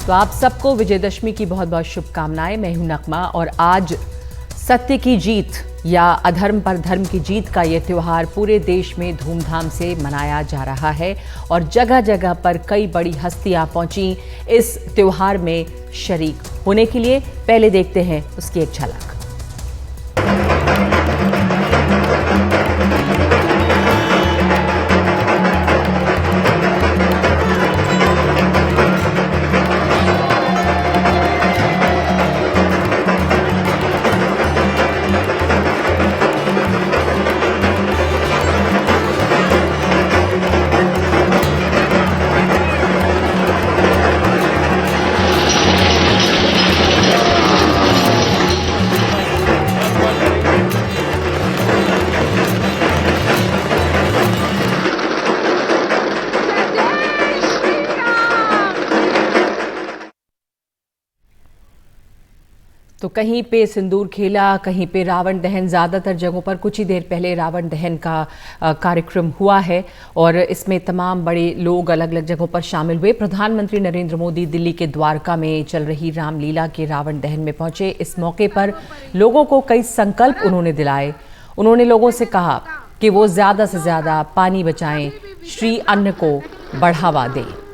तो आप सबको विजयदशमी की बहुत बहुत शुभकामनाएं। मैं हूं नगमा और आज सत्य की जीत या अधर्म पर धर्म की जीत का ये त्योहार पूरे देश में धूमधाम से मनाया जा रहा है और जगह जगह पर कई बड़ी हस्तियां पहुंची इस त्योहार में शरीक होने के लिए। पहले देखते हैं उसकी एक झलक। तो कहीं पे सिंदूर खेला, कहीं पे रावण दहन। ज़्यादातर जगहों पर कुछ ही देर पहले रावण दहन का कार्यक्रम हुआ है और इसमें तमाम बड़े लोग अलग अलग जगहों पर शामिल हुए। प्रधानमंत्री नरेंद्र मोदी दिल्ली के द्वारका में चल रही रामलीला के रावण दहन में पहुंचे। इस मौके पर लोगों को कई संकल्प उन्होंने दिलाए। उन्होंने लोगों से कहा कि वो ज़्यादा से ज़्यादा पानी बचाएं, श्री अन्न को बढ़ावा दें।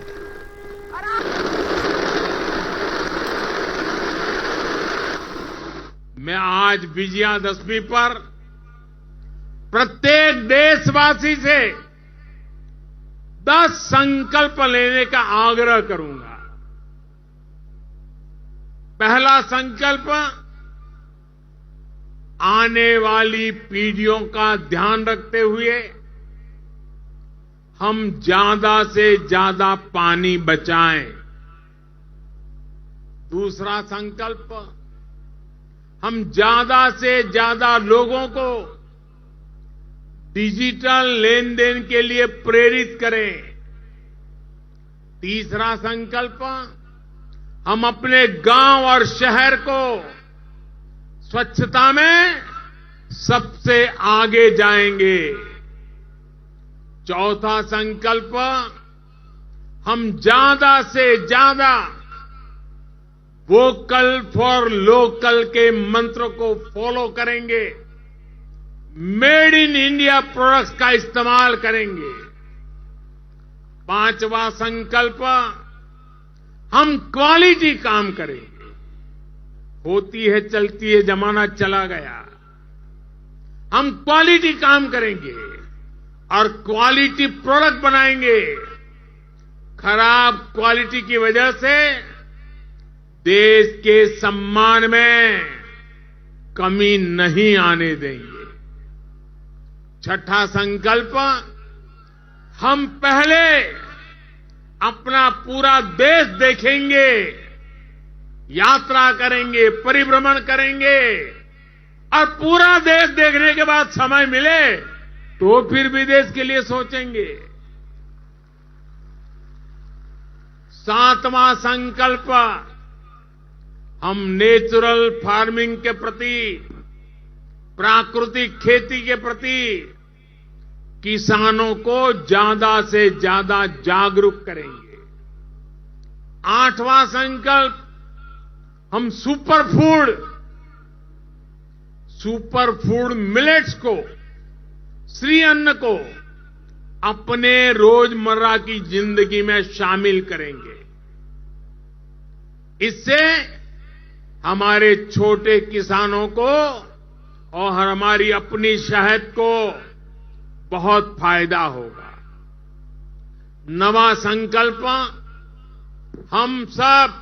मैं आज विजयादशमी पर प्रत्येक देशवासी से 10 संकल्प लेने का आग्रह करूंगा। पहला संकल्प, आने वाली पीढ़ियों का ध्यान रखते हुए हम ज्यादा से ज्यादा पानी बचाएं। दूसरा संकल्प, हम ज्यादा से ज्यादा लोगों को डिजिटल लेन देन के लिए प्रेरित करें। तीसरा संकल्प, हम अपने गांव और शहर को स्वच्छता में सबसे आगे जाएंगे। चौथा संकल्प, हम ज्यादा से ज्यादा वोकल फॉर लोकल के मंत्र को फॉलो करेंगे। मेड इन इंडिया प्रोडक्ट्स का इस्तेमाल करेंगे। पांचवा संकल्प, हम क्वालिटी काम करेंगे। होती है चलती है, जमाना चला गया। हम क्वालिटी काम करेंगे और क्वालिटी प्रोडक्ट बनाएंगे। खराब क्वालिटी की वजह से देश के सम्मान में कमी नहीं आने देंगे। छठा संकल्प, हम पहले अपना पूरा देश देखेंगे, यात्रा करेंगे, परिभ्रमण करेंगे और पूरा देश देखने के बाद समय मिले तो फिर विदेश के लिए सोचेंगे। सातवां संकल्प, हम नेचुरल फार्मिंग के प्रति, प्राकृतिक खेती के प्रति किसानों को ज्यादा से ज्यादा जागरूक करेंगे। आठवां संकल्प, हम सुपर फूड मिलेट्स को, श्री अन्न को अपने रोजमर्रा की जिंदगी में शामिल करेंगे। इससे हमारे छोटे किसानों को और हमारी अपनी शहद को बहुत फायदा होगा। नवा संकल्प, हम सब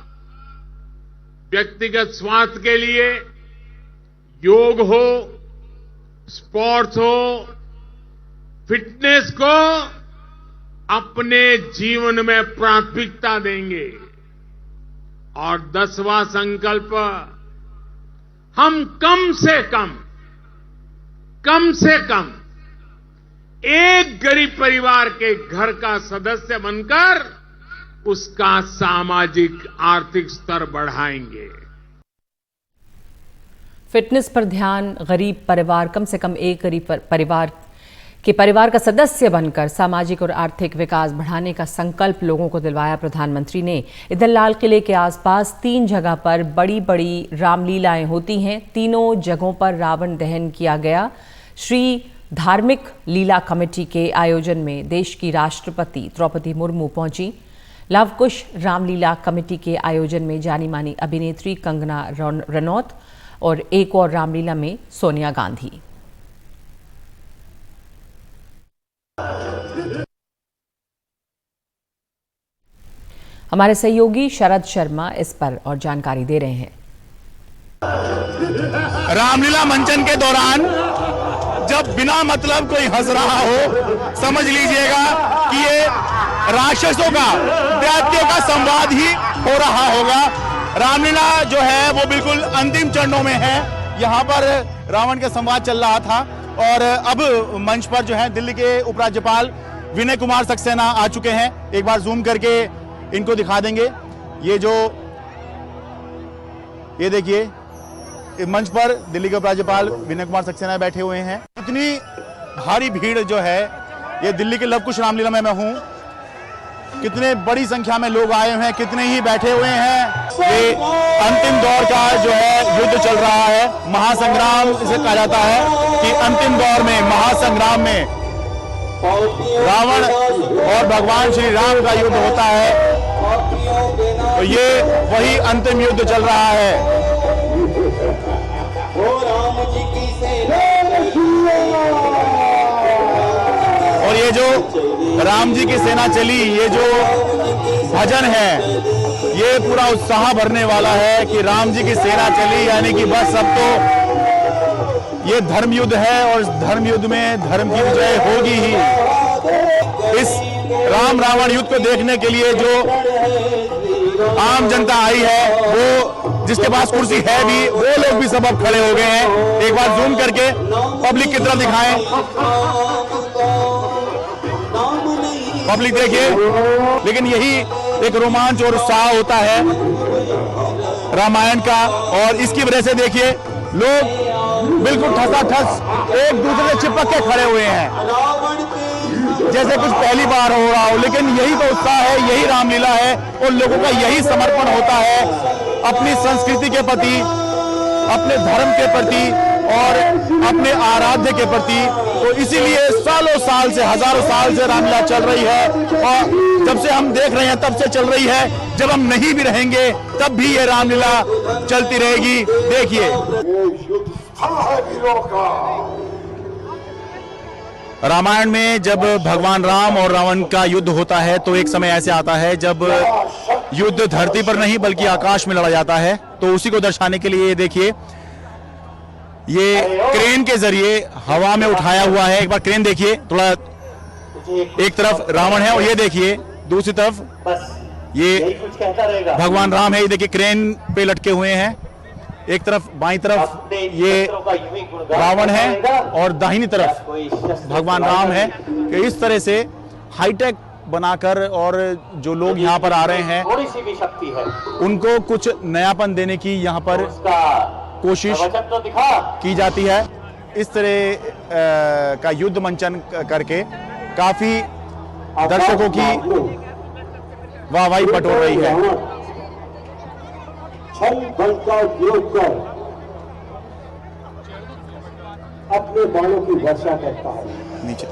व्यक्तिगत स्वास्थ्य के लिए योग हो, स्पोर्ट्स हो, फिटनेस को अपने जीवन में प्राथमिकता देंगे। और 10वां संकल्प, हम कम से कम एक गरीब परिवार के घर का सदस्य बनकर उसका सामाजिक आर्थिक स्तर बढ़ाएंगे। फिटनेस पर ध्यान, गरीब परिवार, कम से कम एक गरीब परिवार कि परिवार का सदस्य बनकर सामाजिक और आर्थिक विकास बढ़ाने का संकल्प लोगों को दिलवाया प्रधानमंत्री ने। इधर लाल किले के आसपास 3 जगह पर बड़ी बड़ी रामलीलाएं होती हैं। तीनों जगहों पर रावण दहन किया गया। श्री धार्मिक लीला कमेटी के आयोजन में देश की राष्ट्रपति द्रौपदी मुर्मू पहुंची। लवकुश रामलीला कमेटी के आयोजन में जानी मानी अभिनेत्री कंगना रनौत और एक और रामलीला में सोनिया गांधी। हमारे सहयोगी शरद शर्मा इस पर और जानकारी दे रहे हैं। रामलीला मंचन के दौरान जब बिना मतलब कोई हंस रहा हो, समझ लीजिएगा कि ये राक्षसों का, दैत्यों का संवाद ही हो रहा होगा। रामलीला जो है वो बिल्कुल अंतिम चरणों में है। यहाँ पर रावण का संवाद चल रहा था और अब मंच पर जो है दिल्ली के उपराज्यपाल विनय कुमार सक्सेना आ चुके हैं। एक बार जूम करके इनको दिखा देंगे। ये देखिए, मंच पर दिल्ली के उपराज्यपाल विनय कुमार सक्सेना बैठे हुए हैं। इतनी भारी भीड़ जो है, ये दिल्ली के लवकुश रामलीला में मैं हूं, कितने बड़ी संख्या में लोग आए हुए हैं, कितने ही बैठे हुए हैं। ये अंतिम दौर का जो है युद्ध चल रहा है, महासंग्राम इसे कहा जाता है कि अंतिम दौर में, महासंग्राम में रावण और भगवान श्री राम का युद्ध होता है। तो ये वही अंतिम युद्ध चल रहा है। और ये जो राम जी की सेना चली, ये जो भजन है, ये पूरा उत्साह भरने वाला है कि राम जी की सेना चली, यानी कि बस अब तो ये धर्म युद्ध है और धर्म युद्ध में धर्म की विजय होगी ही। इस राम रावण युद्ध को देखने के लिए जो आम जनता आई है, वो जिसके पास कुर्सी है भी, वो लोग भी सब अब खड़े हो गए हैं। एक बार जूम करके पब्लिक की तरफ दिखाएं। पब्लिक देखिए, लेकिन यही एक रोमांच और उत्साह होता है रामायण का। और इसकी वजह से देखिए, लोग बिल्कुल ठसाठस एक दूसरे से चिपक के खड़े हुए हैं, जैसे कुछ पहली बार हो रहा हो। लेकिन यही तो उत्साह है, यही रामलीला है और लोगों का यही समर्पण होता है अपनी संस्कृति के प्रति, अपने धर्म के प्रति और अपने आराध्य के प्रति। तो इसीलिए सालों साल से, हजारों साल से रामलीला चल रही है और जब से हम देख रहे हैं तब से चल रही है। जब हम नहीं भी रहेंगे तब भी ये रामलीला चलती रहेगी। देखिए, रामायण में जब भगवान राम और रावण का युद्ध होता है तो एक समय ऐसे आता है जब युद्ध धरती पर नहीं बल्कि आकाश में लड़ा जाता है। तो उसी को दर्शाने के लिए देखिए, ये क्रेन के जरिए हवा में उठाया हुआ है। एक बार क्रेन देखिए, थोड़ा एक तरफ रावण है और ये देखिए दूसरी तरफ ये भगवान राम है। ये देखिए क्रेन पे लटके हुए हैं। एक तरफ बाईं तरफ ये रावण है और दाहिनी तरफ भगवान राम है। कि इस तरह से हाईटेक बनाकर और जो लोग यहाँ पर आ रहे हैं उनको कुछ नयापन देने की यहाँ पर कोशिश की जाती है। इस तरह का युद्ध मंचन करके काफी दर्शकों की वाहवाही बटोर रही है। छल बल का उपयोग कर अपने बाणों की वर्षा करता है। नीचे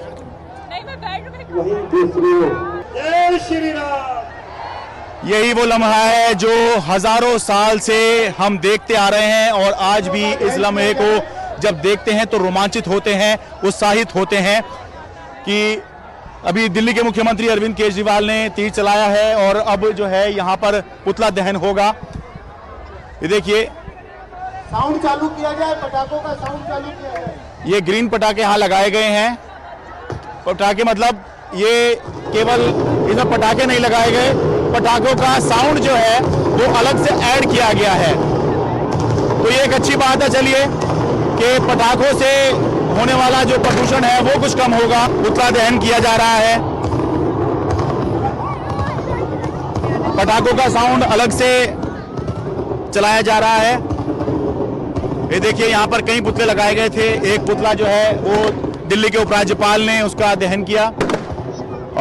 वही दूसरी ओर जय श्री राम। यही वो लम्हा है जो हजारों साल से हम देखते आ रहे हैं और आज भी इस लम्हे को जब देखते हैं तो रोमांचित होते हैं, उत्साहित होते हैं। कि अभी दिल्ली के मुख्यमंत्री अरविंद केजरीवाल ने तीर चलाया है और अब जो है यहाँ पर पुतला दहन होगा। ये देखिए, साउंड चालू किया जाए, पटाखों का साउंड चालू किया जाए। ये ग्रीन पटाखे यहाँ लगाए गए हैं। पटाखे मतलब ये केवल इसमें पटाखे नहीं लगाए गए, पटाखों का साउंड जो है वो अलग से ऐड किया गया है। तो ये एक अच्छी बात है। चलिए कि पटाखों से होने वाला जो प्रदूषण है वो कुछ कम होगा। पुतला दहन किया जा रहा है, पटाखों का साउंड अलग से चलाया जा रहा है। ये देखिए, यहाँ पर कई पुतले लगाए गए थे। एक पुतला जो है वो दिल्ली के उपराज्यपाल ने उसका दहन किया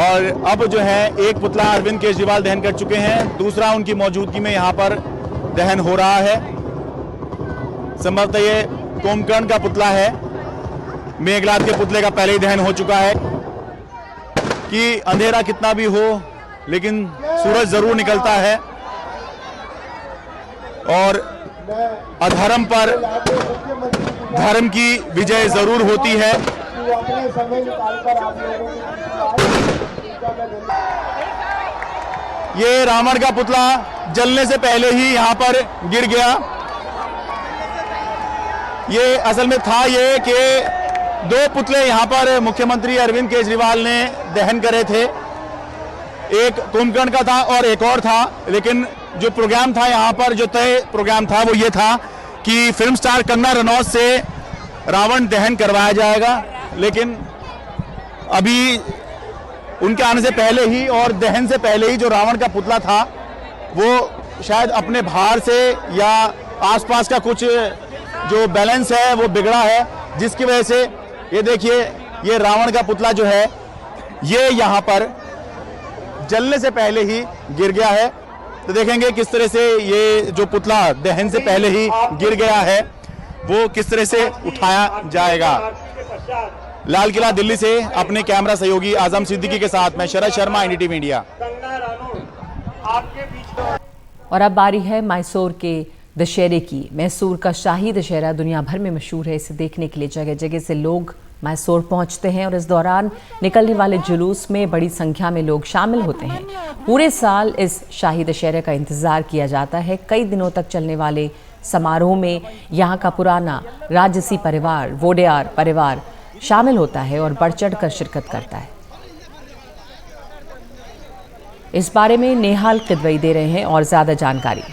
और अब जो है एक पुतला अरविंद केजरीवाल दहन कर चुके हैं, दूसरा उनकी मौजूदगी में यहाँ पर दहन हो रहा है। संभवतः ये कुंभकर्ण का पुतला है। मेघनाथ के पुतले का पहले ही दहन हो चुका है। कि अंधेरा कितना भी हो लेकिन सूरज जरूर निकलता है और अधर्म पर धर्म की विजय जरूर होती है। ये रावण का पुतला जलने से पहले ही यहां पर गिर गया। ये असल में था ये कि दो पुतले यहां पर मुख्यमंत्री अरविंद केजरीवाल ने दहन करे थे, एक कुंभकर्ण का था और एक और था। लेकिन जो प्रोग्राम था यहाँ पर, जो तय प्रोग्राम था वो ये था कि फिल्म स्टार कंगना रनौत से रावण दहन करवाया जाएगा, लेकिन अभी उनके आने से पहले ही और दहन से पहले ही जो रावण का पुतला था वो शायद अपने भार से या आसपास का कुछ जो बैलेंस है वो बिगड़ा है, जिसकी वजह से ये देखिए ये रावण का पुतला जो है ये यहाँ पर जलने से पहले ही गिर गया है। तो देखेंगे किस तरह से ये जो पुतला दहन से पहले ही गिर गया है वो किस तरह से उठाया जाएगा। लाल किला दिल्ली से अपने कैमरा सहयोगी आजम सिद्दीकी के साथ मैं शरद शर्मा, एनडीटीवी इंडिया। और अब बारी है मैसूर के दशहरे की। मैसूर का शाही दशहरा दुनिया भर में मशहूर है। इसे देखने के लिए जगह जगह से लोग मैसूर पहुंचते हैं और इस दौरान निकलने वाले जुलूस में बड़ी संख्या में लोग शामिल होते हैं। पूरे साल इस शाही दशहरे का इंतजार किया जाता है। कई दिनों तक चलने वाले समारोह में यहाँ का पुराना राजसी परिवार, वोडेयार परिवार शामिल होता है और बढ़ चढ़ कर शिरकत करता है। इस बारे में नेहाल किदवई दे रहे हैं और ज्यादा जानकारी।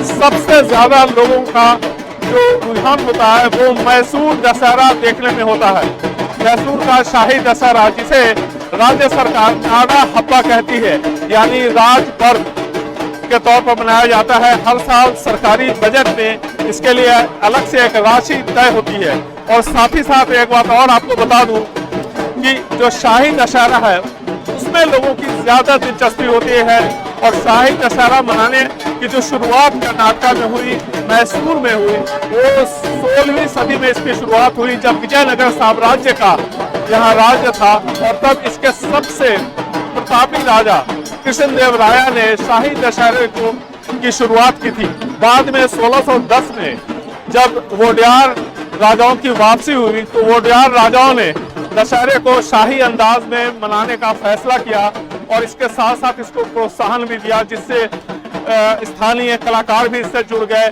सबसे ज्यादा लोगों का जो रुझान होता है वो मैसूर दशहरा देखने में होता है। मैसूर का शाही दशहरा, जिसे राज्य सरकार नाडा हब्बा कहती है, यानी राज पर्व के तौर पर मनाया जाता है। हर साल सरकारी बजट में इसके लिए अलग से एक राशि तय होती है। और साथ ही साथ एक बात और आपको बता दूं कि जो शाही दशहरा है उसमें लोगों की ज्यादा दिलचस्पी होती है। और शाही दशहरा मनाने की जो शुरुआत कर्नाटक में हुई, मैसूर में हुई, वो 16वीं सदी में इसकी शुरुआत हुई जब विजयनगर साम्राज्य का यहाँ राज्य था। और तब इसके सबसे प्रतापी राजा कृष्णदेवराय ने शाही दशहरे की शुरुआत की थी। बाद में 1610 में जब वोडेयार राजाओं की वापसी हुई तो वोडेयार राजाओं ने दशहरे को शाही अंदाज में मनाने का फैसला किया और इसके साथ साथ इसको प्रोत्साहन भी दिया, जिससे स्थानीय कलाकार भी इससे जुड़ गए,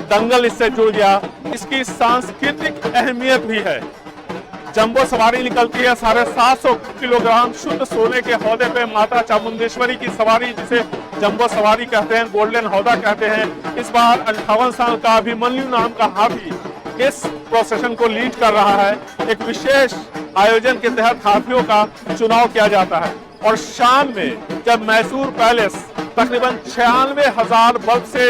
दंगल इससे जुड़ गया। इसकी सांस्कृतिक अहमियत भी है। जंबो सवारी निकलती है 750 किलोग्राम शुद्ध सोने के हौदे पे माता चामुंडेश्वरी की सवारी, जिसे जंबो सवारी कहते हैं, गोल्डन हौदा कहते हैं। इस बार 58 साल का अभिमन्यु नाम का हाथी इस प्रोसेशन को लीड कर रहा है। एक विशेष आयोजन के तहत हाथियों का चुनाव किया जाता है। और शाम में जब मैसूर पैलेस तकरीबन 96,000 बल्ब से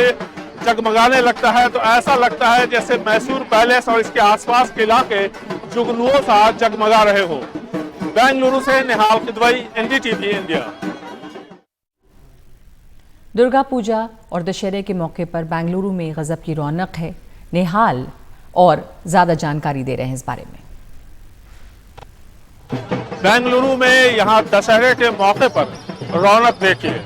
जगमगाने लगता है तो ऐसा लगता है जैसे मैसूर पैलेस और इसके आसपास के इलाके जुगनुओं सा जगमगा रहे हो। बेंगलुरु से नेहाल किदवई, एनडीटीवी इंडिया। दुर्गा पूजा और दशहरे के मौके पर बेंगलुरु में गजब की रौनक है। नेहाल और ज्यादा जानकारी दे रहे हैं इस बारे में। बेंगलुरु में यहाँ दशहरे के मौके पर रौनक देखिए।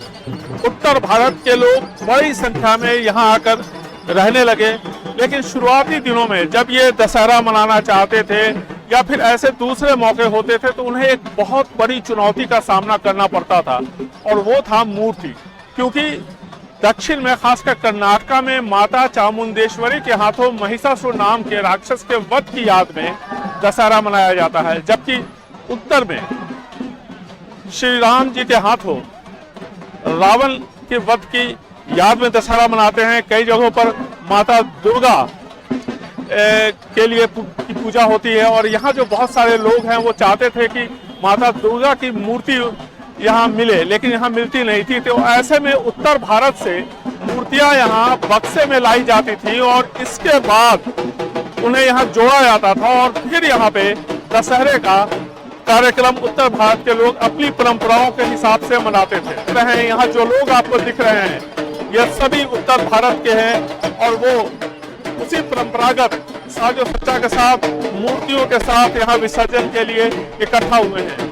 उत्तर भारत के लोग बड़ी संख्या में यहाँ आकर रहने लगे। लेकिन शुरुआती दिनों में जब ये दशहरा मनाना चाहते थे या फिर ऐसे दूसरे मौके होते थे तो उन्हें एक बहुत बड़ी चुनौती का सामना करना पड़ता था और वो था मूर्ति। क्योंकि दक्षिण में खासकर कर्नाटक में माता चामुंडेश्वरी के हाथों महिषासुर नाम के राक्षस के वध की याद में दशहरा मनाया जाता है, जबकि उत्तर में श्री राम जी के हाथों रावण के वध की याद में दशहरा मनाते हैं। कई जगहों पर माता दुर्गा के लिए की पूजा होती है और यहाँ जो बहुत सारे लोग हैं वो चाहते थे कि माता दुर्गा की मूर्ति यहाँ मिले, लेकिन यहाँ मिलती नहीं थी। तो ऐसे में उत्तर भारत से मूर्तियां यहाँ बक्से में लाई जाती थी और इसके बाद उन्हें यहाँ जोड़ा जाता था और फिर यहाँ पे दशहरे का कार्यक्रम उत्तर भारत के लोग अपनी परंपराओं के हिसाब से मनाते थे। यहाँ जो लोग आपको दिख रहे हैं ये सभी उत्तर भारत के हैं और वो उसी परंपरागत साजो सज्जा के साथ मूर्तियों के साथ यहाँ विसर्जन के लिए इकट्ठा हुए हैं।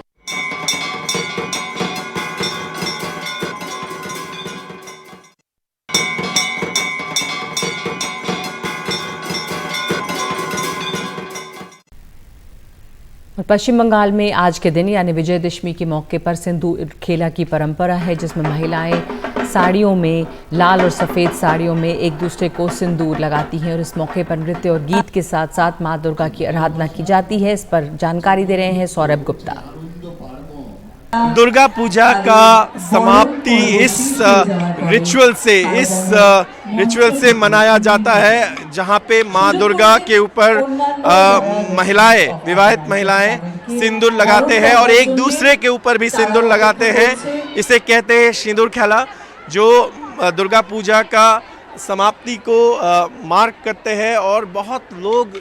और पश्चिम बंगाल में आज के दिन यानी विजयदशमी के मौके पर सिंदूर खेला की परंपरा है, जिसमें महिलाएं साड़ियों में, लाल और सफ़ेद साड़ियों में एक दूसरे को सिंदूर लगाती हैं और इस मौके पर नृत्य और गीत के साथ साथ मां दुर्गा की आराधना की जाती है। इस पर जानकारी दे रहे हैं सौरभ गुप्ता। दुर्गा पूजा का समाप्ति इस रिचुअल से मनाया जाता है, जहां पे माँ दुर्गा के ऊपर महिलाएं, विवाहित महिलाएं सिंदूर लगाते हैं और एक दूसरे के ऊपर भी सिंदूर लगाते हैं। इसे कहते हैं सिंदूर खेला, जो दुर्गा पूजा का समाप्ति को मार्क करते हैं और बहुत लोग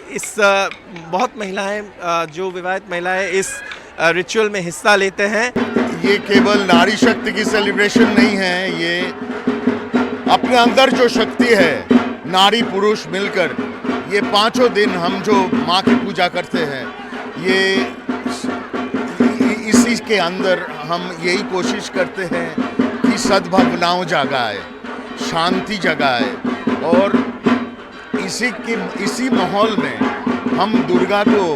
बहुत महिलाएं, जो विवाहित महिलाएं इस रिचुअल में हिस्सा लेते हैं। ये केवल नारी शक्ति की सेलिब्रेशन नहीं है, ये अपने अंदर जो शक्ति है, नारी पुरुष मिलकर ये पांचों दिन हम जो माँ की पूजा करते हैं, ये इसी के अंदर हम यही कोशिश करते हैं कि सद्भावनाओं जगाए, शांति जगाए और इसी माहौल में हम दुर्गा को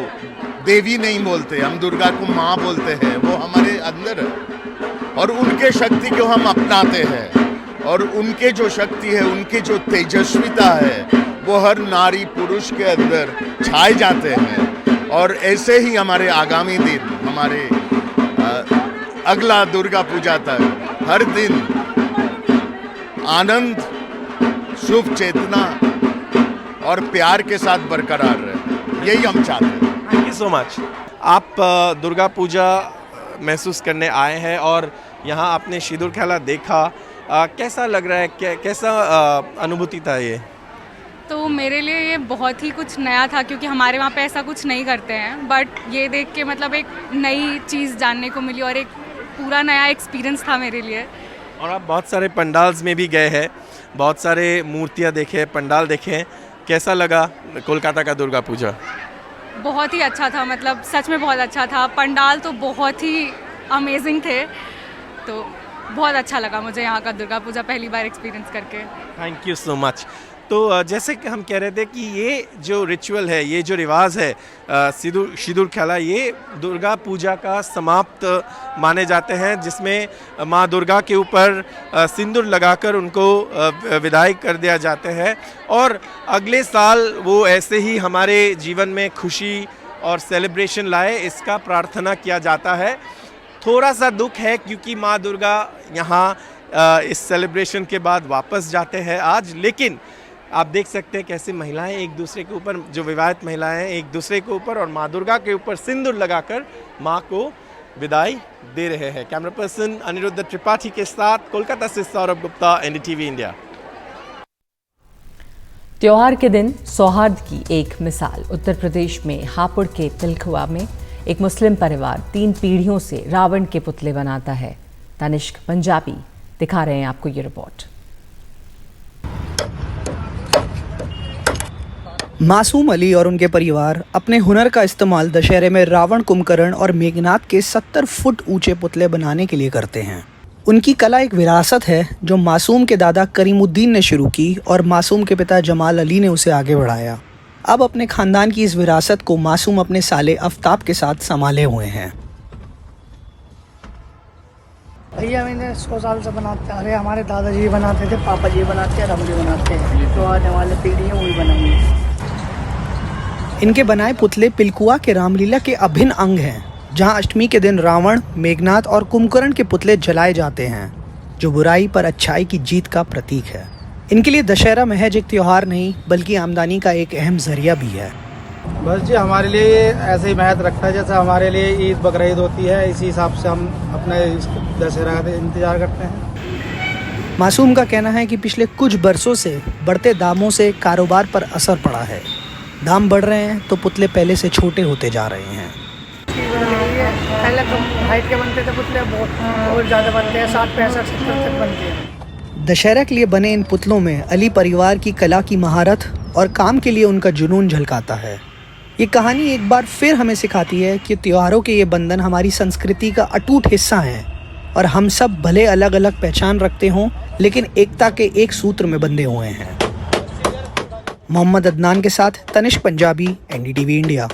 देवी नहीं बोलते, हम दुर्गा को माँ बोलते हैं। वो हमारे अंदर है और उनके शक्ति को हम अपनाते हैं और उनके जो शक्ति है, उनकी जो तेजस्विता है, वो हर नारी पुरुष के अंदर छाए जाते हैं। और ऐसे ही हमारे आगामी दिन, हमारे अगला दुर्गा पूजा तक हर दिन आनंद, शुभ चेतना और प्यार के साथ बरकरार रहे, यही हम चाहते हैं। Thank you so much. आप दुर्गा पूजा महसूस करने आए हैं और यहाँ आपने सिंदूर खेला देखा, कैसा लग रहा है, कैसा अनुभूति था ये? तो मेरे लिए ये बहुत ही कुछ नया था, क्योंकि हमारे वहाँ पे ऐसा कुछ नहीं करते हैं, बट ये देख के मतलब एक नई चीज़ जानने को मिली और एक पूरा नया एक्सपीरियंस था मेरे लिए। और आप बहुत सारे पंडाल्स में भी गए हैं, बहुत सारे मूर्तियाँ देखे, पंडाल देखे, कैसा लगा कोलकाता का दुर्गा पूजा? बहुत ही अच्छा था, मतलब सच में बहुत अच्छा था। पंडाल तो बहुत ही अमेजिंग थे, तो बहुत अच्छा लगा मुझे यहाँ का दुर्गा पूजा पहली बार एक्सपीरियंस करके। Thank you so much. तो जैसे कि हम कह रहे थे कि ये जो रिचुअल है, ये जो रिवाज है सिंदूर खेला, ये दुर्गा पूजा का समाप्त माने जाते हैं, जिसमें माँ दुर्गा के ऊपर सिंदूर लगाकर उनको विदाई कर दिया जाते हैं और अगले साल वो ऐसे ही हमारे जीवन में खुशी और सेलिब्रेशन लाए, इसका प्रार्थना किया जाता है। थोड़ा सा दुख है क्योंकि माँ दुर्गा यहाँ इस सेलिब्रेशन के बाद वापस जाते हैं आज, लेकिन आप देख सकते हैं कैसे महिलाएं एक दूसरे के ऊपर, जो विवाहित महिलाएं एक दूसरे के ऊपर और माँ दुर्गा के ऊपर सिंदूर लगाकर माँ को विदाई दे रहे हैं। कैमरा पर्सन अनिरुद्ध त्रिपाठी के साथ कोलकाता से सौरभ गुप्ता, एनडीटीवी इंडिया। त्योहार के दिन सौहार्द की एक मिसाल उत्तर प्रदेश में हापुड़ के पिलखुआ में एक मुस्लिम परिवार 3 पीढ़ियों से रावण के पुतले बनाता है। तनिष्क पंजाबी दिखा रहे हैं आपको ये रिपोर्ट। मासूम अली और उनके परिवार अपने हुनर का इस्तेमाल दशहरे में रावण, कुंभकर्ण और मेघनाथ के 70 फुट ऊंचे पुतले बनाने के लिए करते हैं। उनकी कला एक विरासत है जो मासूम के दादा करीमुद्दीन ने शुरू की और मासूम के पिता जमाल अली ने उसे आगे बढ़ाया। अब अपने खानदान की इस विरासत को मासूम अपने साले आफ्ताब के साथ संभाले हुए हैं। भैया मैंने 100 साल से बनाते आ रहे, हमारे दादाजी बनाते थे, पापा जी बनाते हैं, हम भी बनाते हैं, तो आने वाले पीढ़ी है वही बनाएंगे। इनके बनाए पुतले पिलकुआ के रामलीला के अभिन्न अंग हैं, जहां अष्टमी के दिन रावण, मेघनाथ और कुंभकर्ण के पुतले जलाए जाते हैं, जो बुराई पर अच्छाई की जीत का प्रतीक है। इनके लिए दशहरा महज एक त्योहार नहीं बल्कि आमदनी का एक अहम जरिया भी है। बस जी हमारे लिए ऐसे ही महत्व रखता है, जैसे हमारे लिए ईद बकरीद होती है, इसी हिसाब से हम अपने दशहरा का इंतजार करते हैं। मासूम का कहना है कि पिछले कुछ बरसों से बढ़ते दामों से कारोबार पर असर पड़ा है। दाम बढ़ रहे हैं तो पुतले पहले से छोटे होते जा रहे हैं। पहले कम हाइट के बनते थे पुतले, बहुत ज़्यादा बनते हैं, 60, 65, 70 तक बनते हैं। दशहरा के लिए बने इन पुतलों में अली परिवार की कला की महारत और काम के लिए उनका जुनून झलकाता है। ये कहानी एक बार फिर हमें सिखाती है कि त्योहारों के ये बंधन हमारी संस्कृति का अटूट हिस्सा हैं और हम सब भले अलग अलग पहचान रखते हों, लेकिन एकता के एक सूत्र में बंधे हुए हैं। मोहम्मद अदनान के साथ तनिष्क पंजाबी, NDTV इंडिया।